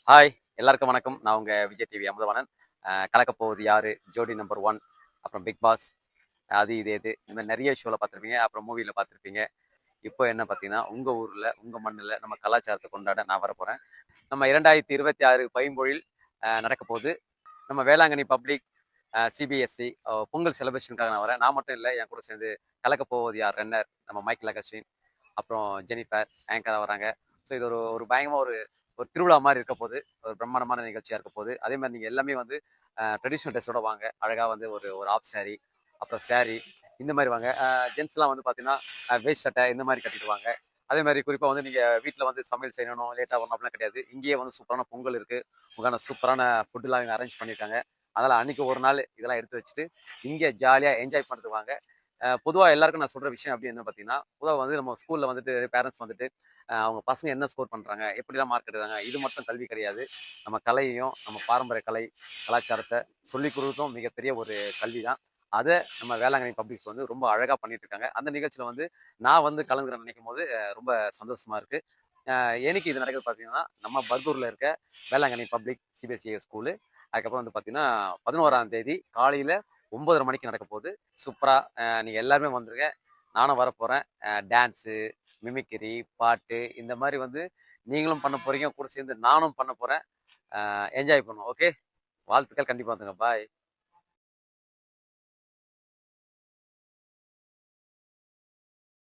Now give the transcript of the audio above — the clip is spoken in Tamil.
ஹாய் எல்லாருக்கும் வணக்கம். நான் உங்க விஜய் டிவி அமுதவாணன். கலக்கப் போவது யாரு, ஜோடி நம்பர் 1, அப்புறம் பிக் பாஸ், அது இது இந்த மாதிரி நிறைய ஷோவில் பார்த்துருப்பீங்க. அப்புறம் மூவியில் பார்த்துருப்பீங்க. இப்போ என்ன பார்த்தீங்கன்னா, உங்கள் ஊரில் உங்கள் மண்ணில் நம்ம கலாச்சாரத்தை கொண்டாட நான் வரப்போகிறேன். நம்ம 2026 பைம்பொழில் நடக்க போகுது. நம்ம வேளாங்கண்ணி பப்ளிக், சிபிஎஸ்சி பொங்கல் செலிப்ரேஷனுக்காக நான் வரேன். நான் மட்டும் இல்லை, என் கூட சேர்ந்து கலக்கப் போவது யார் ரன்னர் நம்ம மைக்கேல் அகஸ்டின், அப்புறம் ஜெனிஃபர் ஆங்கராக வராங்க. ஸோ இது ஒரு ஒரு பயங்கரமாக ஒரு ஒரு திருவிழா மாதிரி இருக்க போகுது. ஒரு பிரம்மாண்டமான நிகழ்ச்சியாக இருக்க போகுது. அதே மாதிரி நீங்கள் எல்லாமே வந்து ட்ரெடிஷ்னல் ட்ரெஸ்ஸோட வாங்க. அழகாக வந்து ஒரு ஒரு ஆஃப் சாரி, அப்புறம் சாரி, இந்த மாதிரி வாங்க. ஜென்ஸ்லாம் வந்து பார்த்தீங்கன்னா வேஸ்ட் சட்டை இந்த மாதிரி கட்டிட்டு வாங்க. அதே மாதிரி குறிப்பாக வந்து நீங்கள் வீட்டில் வந்து சமையல் செய்யணும், லேட்டாக வரணும் அப்படிலாம் கிடையாது. இங்கேயே வந்து சூப்பரான பொங்கல் இருக்குது. உங்களுக்கான சூப்பரான ஃபுட்டுலாம் இங்கே அரேஞ்ச் பண்ணியிருக்காங்க. அதனால் அன்றைக்கி ஒரு நாள் இதெல்லாம் எடுத்து வச்சுட்டு இங்கே ஜாலியாக என்ஜாய் பண்ணுறதுக்கு வாங்க. பொதுவாக எல்லாருக்கும் நான் சொல்கிற விஷயம் அப்படி என்ன பார்த்தீங்கன்னா, பொதுவாக வந்து நம்ம ஸ்கூலில் வந்துட்டு பேரண்ட்ஸ் வந்துட்டு அவங்க பசங்க என்ன ஸ்கோர் பண்ணுறாங்க, எப்படிலாம் மார்க் எடுக்கிறாங்க, இது மட்டும் கல்வி கிடையாது. நம்ம கலையையும் நம்ம பாரம்பரிய கலை கலாச்சாரத்தை சொல்லிக் கொடுத்ததும் மிகப்பெரிய ஒரு கல்வி தான். அதை நம்ம வேளாங்கண்ணி பப்ளிக் வந்து ரொம்ப அழகாக பண்ணிட்டு இருக்காங்க. அந்த நிகழ்ச்சியில் வந்து நான் வந்து கலந்துக்கிறேன் நினைக்கும் போது ரொம்ப சந்தோஷமா இருக்கு. என்னைக்கு இது நடக்குது பார்த்தீங்கன்னா, நம்ம பர்கூரில் இருக்க வேளாங்கண்ணி பப்ளிக் சிபிஎஸ்சி ஸ்கூலு. அதுக்கப்புறம் வந்து பார்த்தீங்கன்னா 11ஆம் தேதி காலையில் 9:30 மணிக்கு நடக்க போகுது. சூப்பராக நீங்கள் எல்லாருமே வந்துருங்க. நானும் வரப்போகிறேன். டான்ஸு, மிமிக்ரி, பாட்டு இந்த மாதிரி வந்து நீங்களும் பண்ண போறீங்க. கூட சேர்ந்து நானும் பண்ண போறேன். என்ஜாய் பண்ணுவோம். ஓகே. வாழ்த்துக்கள். கண்டிப்பா வந்துங்க. பாய்.